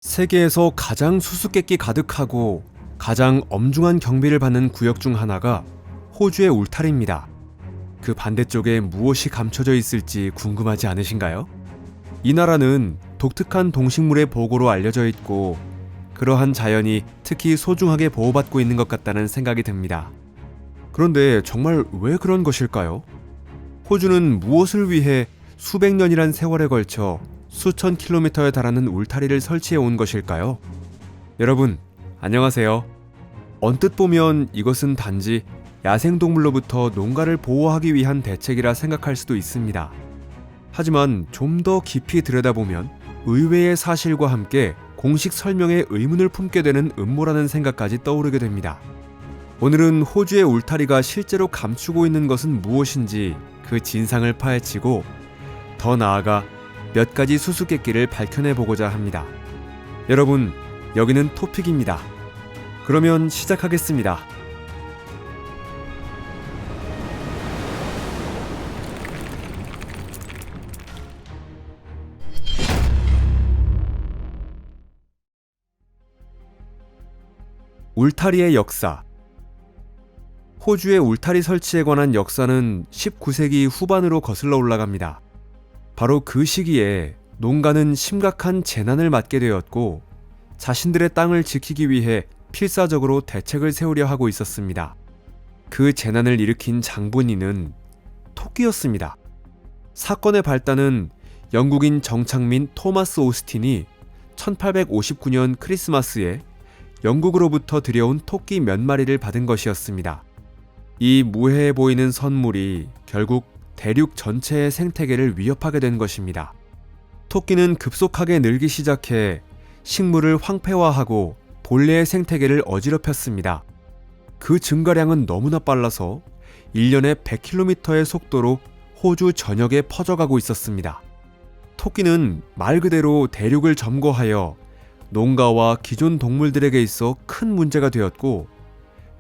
세계에서 가장 수수께끼 가득하고 가장 엄중한 경비를 받는 구역 중 하나가 호주의 울타리입니다. 그 반대쪽에 무엇이 감춰져 있을지 궁금하지 않으신가요? 이 나라는 독특한 동식물의 보고로 알려져 있고 그러한 자연이 특히 소중하게 보호받고 있는 것 같다는 생각이 듭니다. 그런데 정말 왜 그런 것일까요? 호주는 무엇을 위해 수백 년이란 세월에 걸쳐 수천 킬로미터에 달하는 울타리를 설치해 온 것일까요? 여러분, 안녕하세요. 언뜻 보면 이것은 단지 야생동물로부터 농가를 보호하기 위한 대책이라 생각할 수도 있습니다. 하지만 좀 더 깊이 들여다보면 의외의 사실과 함께 공식 설명에 의문을 품게 되는 음모라는 생각까지 떠오르게 됩니다. 오늘은 호주의 울타리가 실제로 감추고 있는 것은 무엇인지 그 진상을 파헤치고 더 나아가 몇 가지 수수께끼를 밝혀내보고자 합니다. 여러분, 여기는 토픽입니다. 그러면 시작하겠습니다. 울타리의 역사. 호주의 울타리 설치에 관한 역사는 19세기 후반으로 거슬러 올라갑니다. 바로 그 시기에 농가는 심각한 재난을 맞게 되었고 자신들의 땅을 지키기 위해 필사적으로 대책을 세우려 하고 있었습니다. 그 재난을 일으킨 장본인은 토끼였습니다. 사건의 발단은 영국인 정착민 토마스 오스틴이 1859년 크리스마스에 영국으로부터 들여온 토끼 몇 마리를 받은 것이었습니다. 이 무해해 보이는 선물이 결국 대륙 전체의 생태계를 위협하게 된 것입니다. 토끼는 급속하게 늘기 시작해 식물을 황폐화하고 본래의 생태계를 어지럽혔습니다. 그 증가량은 너무나 빨라서 1년에 100km의 속도로 호주 전역에 퍼져가고 있었습니다. 토끼는 말 그대로 대륙을 점거하여 농가와 기존 동물들에게 있어 큰 문제가 되었고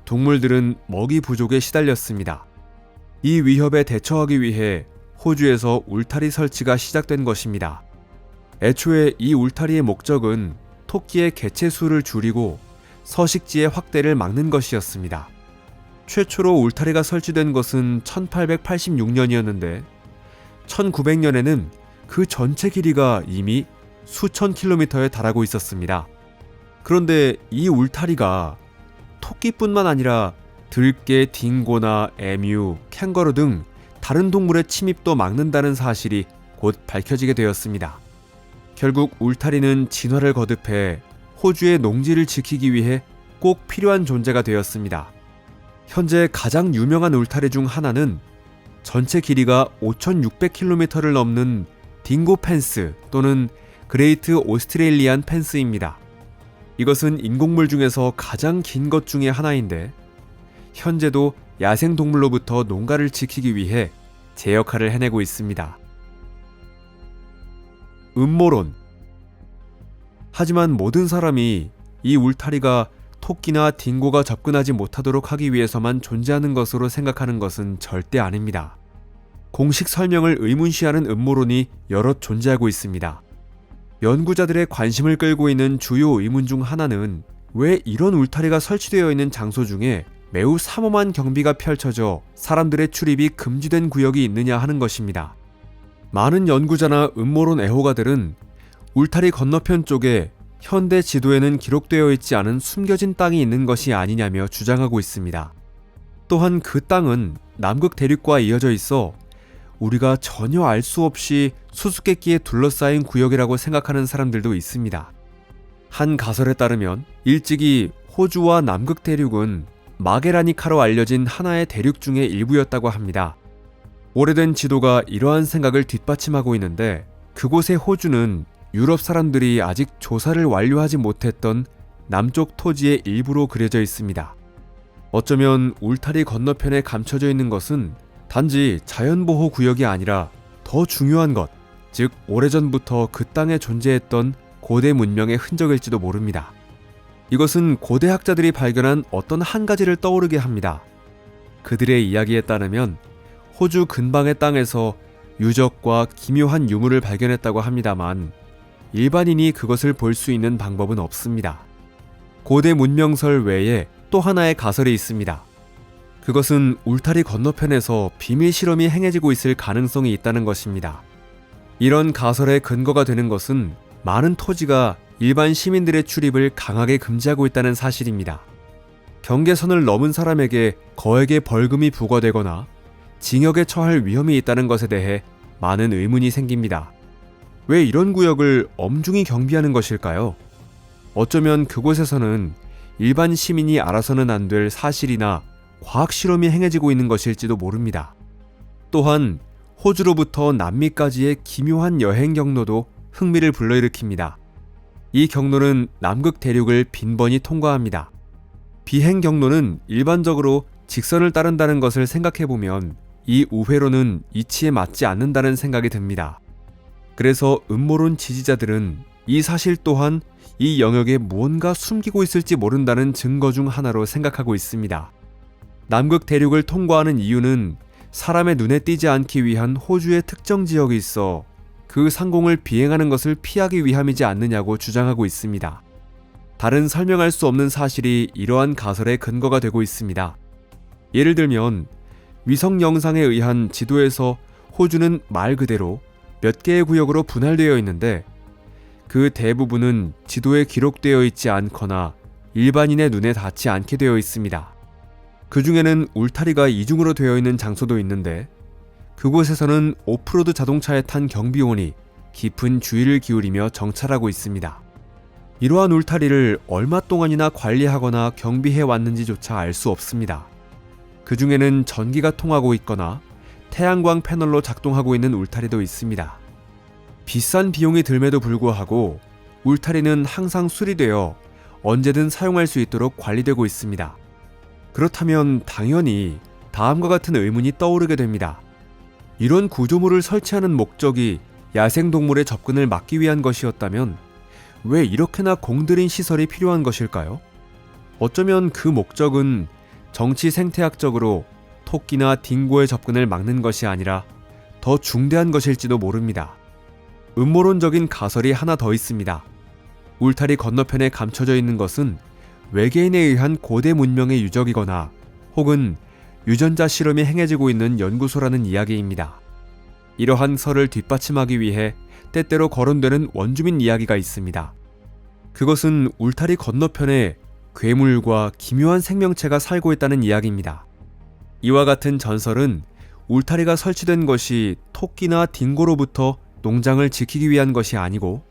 동물들은 먹이 부족에 시달렸습니다. 이 위협에 대처하기 위해 호주에서 울타리 설치가 시작된 것입니다. 애초에 이 울타리의 목적은 토끼의 개체 수를 줄이고 서식지의 확대를 막는 것이었습니다. 최초로 울타리가 설치된 것은 1886년이었는데 1900년에는 그 전체 길이가 이미 수천 킬로미터에 달하고 있었습니다. 그런데 이 울타리가 토끼뿐만 아니라 들개, 딩고나 에뮤, 캥거루 등 다른 동물의 침입도 막는다는 사실이 곧 밝혀지게 되었습니다. 결국 울타리는 진화를 거듭해 호주의 농지를 지키기 위해 꼭 필요한 존재가 되었습니다. 현재 가장 유명한 울타리 중 하나는 전체 길이가 5,600km를 넘는 딩고 펜스 또는 그레이트 오스트레일리안 펜스입니다. 이것은 인공물 중에서 가장 긴 것 중에 하나인데 현재도 야생동물로부터 농가를 지키기 위해 제 역할을 해내고 있습니다. 음모론. 하지만 모든 사람이 이 울타리가 토끼나 딩고가 접근하지 못하도록 하기 위해서만 존재하는 것으로 생각하는 것은 절대 아닙니다. 공식 설명을 의문시하는 음모론이 여럿 존재하고 있습니다. 연구자들의 관심을 끌고 있는 주요 의문 중 하나는 왜 이런 울타리가 설치되어 있는 장소 중에 매우 삼엄한 경비가 펼쳐져 사람들의 출입이 금지된 구역이 있느냐 하는 것입니다. 많은 연구자나 음모론 애호가들은 울타리 건너편 쪽에 현대 지도에는 기록되어 있지 않은 숨겨진 땅이 있는 것이 아니냐며 주장하고 있습니다. 또한 그 땅은 남극 대륙과 이어져 있어 우리가 전혀 알 수 없이 수수께끼에 둘러싸인 구역이라고 생각하는 사람들도 있습니다. 한 가설에 따르면 일찍이 호주와 남극 대륙은 마게라니카로 알려진 하나의 대륙 중의 일부였다고 합니다. 오래된 지도가 이러한 생각을 뒷받침하고 있는데 그곳의 호주는 유럽 사람들이 아직 조사를 완료하지 못했던 남쪽 토지의 일부로 그려져 있습니다. 어쩌면 울타리 건너편에 감춰져 있는 것은 단지 자연보호구역이 아니라 더 중요한 것, 즉 오래전부터 그 땅에 존재했던 고대 문명의 흔적일지도 모릅니다. 이것은 고대 학자들이 발견한 어떤 한 가지를 떠오르게 합니다. 그들의 이야기에 따르면 호주 근방의 땅에서 유적과 기묘한 유물을 발견했다고 합니다만 일반인이 그것을 볼 수 있는 방법은 없습니다. 고대 문명설 외에 또 하나의 가설이 있습니다. 그것은 울타리 건너편에서 비밀 실험이 행해지고 있을 가능성이 있다는 것입니다. 이런 가설의 근거가 되는 것은 많은 토지가 일반 시민들의 출입을 강하게 금지하고 있다는 사실입니다. 경계선을 넘은 사람에게 거액의 벌금이 부과되거나 징역에 처할 위험이 있다는 것에 대해 많은 의문이 생깁니다. 왜 이런 구역을 엄중히 경비하는 것일까요? 어쩌면 그곳에서는 일반 시민이 알아서는 안 될 사실이나 과학 실험이 행해지고 있는 것일지도 모릅니다. 또한 호주로부터 남미까지의 기묘한 여행 경로도 흥미를 불러일으킵니다. 이 경로는 남극 대륙을 빈번히 통과합니다. 비행 경로는 일반적으로 직선을 따른다는 것을 생각해보면 이 우회로는 이치에 맞지 않는다는 생각이 듭니다. 그래서 음모론 지지자들은 이 사실 또한 이 영역에 무언가 숨기고 있을지 모른다는 증거 중 하나로 생각하고 있습니다. 남극 대륙을 통과하는 이유는 사람의 눈에 띄지 않기 위한 호주의 특정 지역이 있어 그 상공을 비행하는 것을 피하기 위함이지 않느냐고 주장하고 있습니다. 다른 설명할 수 없는 사실이 이러한 가설의 근거가 되고 있습니다. 예를 들면 위성 영상에 의한 지도에서 호주는 말 그대로 몇 개의 구역으로 분할되어 있는데 그 대부분은 지도에 기록되어 있지 않거나 일반인의 눈에 닿지 않게 되어 있습니다. 그 중에는 울타리가 이중으로 되어 있는 장소도 있는데 그곳에서는 오프로드 자동차에 탄 경비원이 깊은 주의를 기울이며 정찰하고 있습니다. 이러한 울타리를 얼마 동안이나 관리하거나 경비해 왔는지조차 알 수 없습니다. 그 중에는 전기가 통하고 있거나 태양광 패널로 작동하고 있는 울타리도 있습니다. 비싼 비용이 들매도 불구하고 울타리는 항상 수리되어 언제든 사용할 수 있도록 관리되고 있습니다. 그렇다면 당연히 다음과 같은 의문이 떠오르게 됩니다. 이런 구조물을 설치하는 목적이 야생동물의 접근을 막기 위한 것이었다면 왜 이렇게나 공들인 시설이 필요한 것일까요? 어쩌면 그 목적은 정치 생태학적으로 토끼나 딩고의 접근을 막는 것이 아니라 더 중대한 것일지도 모릅니다. 음모론적인 가설이 하나 더 있습니다. 울타리 건너편에 감춰져 있는 것은 외계인에 의한 고대 문명의 유적이거나 혹은 유전자 실험이 행해지고 있는 연구소라는 이야기입니다. 이러한 설을 뒷받침하기 위해 때때로 거론되는 원주민 이야기가 있습니다. 그것은 울타리 건너편에 괴물과 기묘한 생명체가 살고 있다는 이야기입니다. 이와 같은 전설은 울타리가 설치된 것이 토끼나 딩고로부터 농장을 지키기 위한 것이 아니고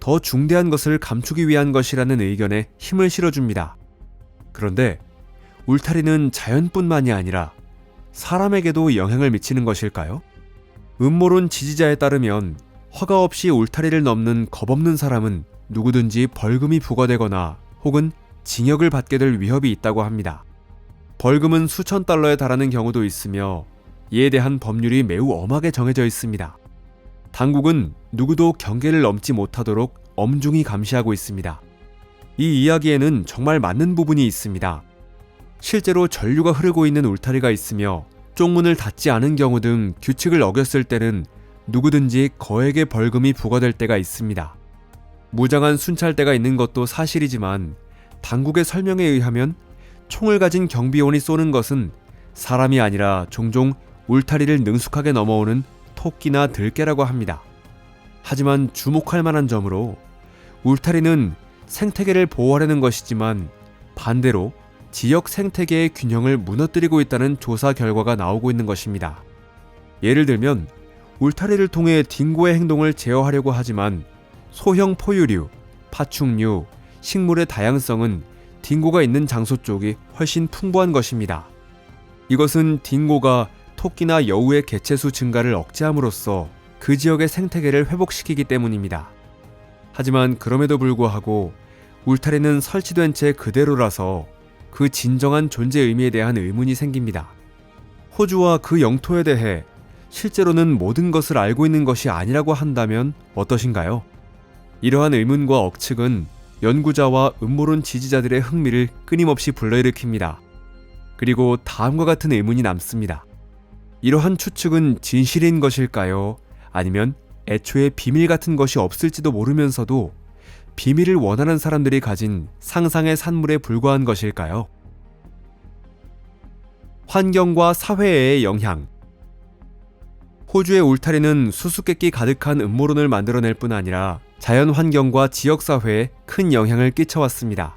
더 중대한 것을 감추기 위한 것이라는 의견에 힘을 실어줍니다. 그런데 울타리는 자연뿐만이 아니라 사람에게도 영향을 미치는 것일까요? 음모론 지지자에 따르면 허가 없이 울타리를 넘는 겁없는 사람은 누구든지 벌금이 부과되거나 혹은 징역을 받게 될 위협이 있다고 합니다. 벌금은 수천 달러에 달하는 경우도 있으며 이에 대한 법률이 매우 엄하게 정해져 있습니다. 당국은 누구도 경계를 넘지 못하도록 엄중히 감시하고 있습니다. 이 이야기에는 정말 맞는 부분이 있습니다. 실제로 전류가 흐르고 있는 울타리가 있으며 쪽문을 닫지 않은 경우 등 규칙을 어겼을 때는 누구든지 거액의 벌금이 부과될 때가 있습니다. 무장한 순찰대가 있는 것도 사실이지만 당국의 설명에 의하면 총을 가진 경비원이 쏘는 것은 사람이 아니라 종종 울타리를 능숙하게 넘어오는 토끼나 들깨라고 합니다. 하지만 주목할 만한 점으로 울타리는 생태계를 보호하려는 것이지만 반대로 지역 생태계의 균형을 무너뜨리고 있다는 조사 결과가 나오고 있는 것입니다. 예를 들면 울타리를 통해 딩고의 행동을 제어하려고 하지만 소형 포유류, 파충류, 식물의 다양성은 딩고가 있는 장소 쪽이 훨씬 풍부한 것입니다. 이것은 딩고가 토끼나 여우의 개체수 증가를 억제함으로써 그 지역의 생태계를 회복시키기 때문입니다. 하지만 그럼에도 불구하고 울타리는 설치된 채 그대로라서 그 진정한 존재 의미에 대한 의문이 생깁니다. 호주와 그 영토에 대해 실제로는 모든 것을 알고 있는 것이 아니라고 한다면 어떠신가요? 이러한 의문과 억측은 연구자와 음모론 지지자들의 흥미를 끊임없이 불러일으킵니다. 그리고 다음과 같은 의문이 남습니다. 이러한 추측은 진실인 것일까요? 아니면 애초에 비밀 같은 것이 없을지도 모르면서도 비밀을 원하는 사람들이 가진 상상의 산물에 불과한 것일까요? 환경과 사회의 영향. 호주의 울타리는 수수께끼 가득한 음모론을 만들어낼 뿐 아니라 자연 환경과 지역 사회에 큰 영향을 끼쳐왔습니다.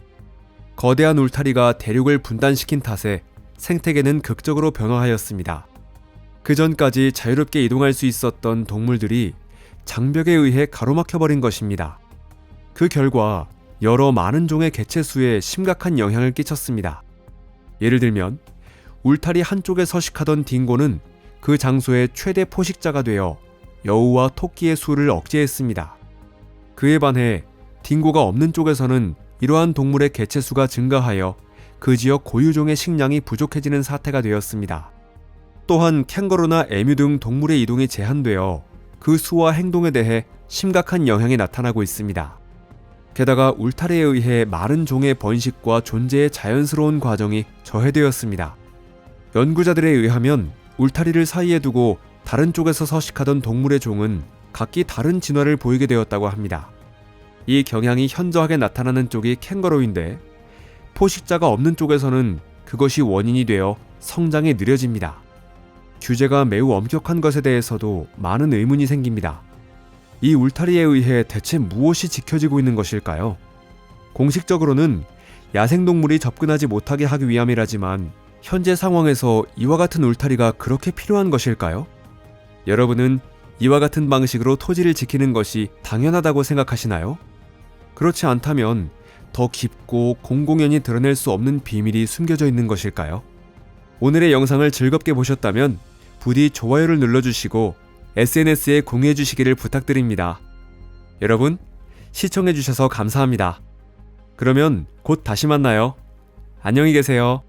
거대한 울타리가 대륙을 분단시킨 탓에 생태계는 극적으로 변화하였습니다. 그 전까지 자유롭게 이동할 수 있었던 동물들이 장벽에 의해 가로막혀버린 것입니다. 그 결과 여러 많은 종의 개체 수에 심각한 영향을 끼쳤습니다. 예를 들면 울타리 한쪽에 서식하던 딩고는 그 장소의 최대 포식자가 되어 여우와 토끼의 수를 억제했습니다. 그에 반해 딩고가 없는 쪽에서는 이러한 동물의 개체 수가 증가하여 그 지역 고유종의 식량이 부족해지는 사태가 되었습니다. 또한 캥거루나 에뮤 등 동물의 이동이 제한되어 그 수와 행동에 대해 심각한 영향이 나타나고 있습니다. 게다가 울타리에 의해 마른 종의 번식과 존재의 자연스러운 과정이 저해되었습니다. 연구자들에 의하면 울타리를 사이에 두고 다른 쪽에서 서식하던 동물의 종은 각기 다른 진화를 보이게 되었다고 합니다. 이 경향이 현저하게 나타나는 쪽이 캥거루인데 포식자가 없는 쪽에서는 그것이 원인이 되어 성장이 느려집니다. 규제가 매우 엄격한 것에 대해서도 많은 의문이 생깁니다. 이 울타리에 의해 대체 무엇이 지켜지고 있는 것일까요? 공식적으로는 야생동물이 접근하지 못하게 하기 위함이라지만 현재 상황에서 이와 같은 울타리가 그렇게 필요한 것일까요? 여러분은 이와 같은 방식으로 토지를 지키는 것이 당연하다고 생각하시나요? 그렇지 않다면 더 깊고 공공연히 드러낼 수 없는 비밀이 숨겨져 있는 것일까요? 오늘의 영상을 즐겁게 보셨다면 부디 좋아요를 눌러주시고 SNS에 공유해주시기를 부탁드립니다. 여러분, 시청해주셔서 감사합니다. 그러면 곧 다시 만나요. 안녕히 계세요.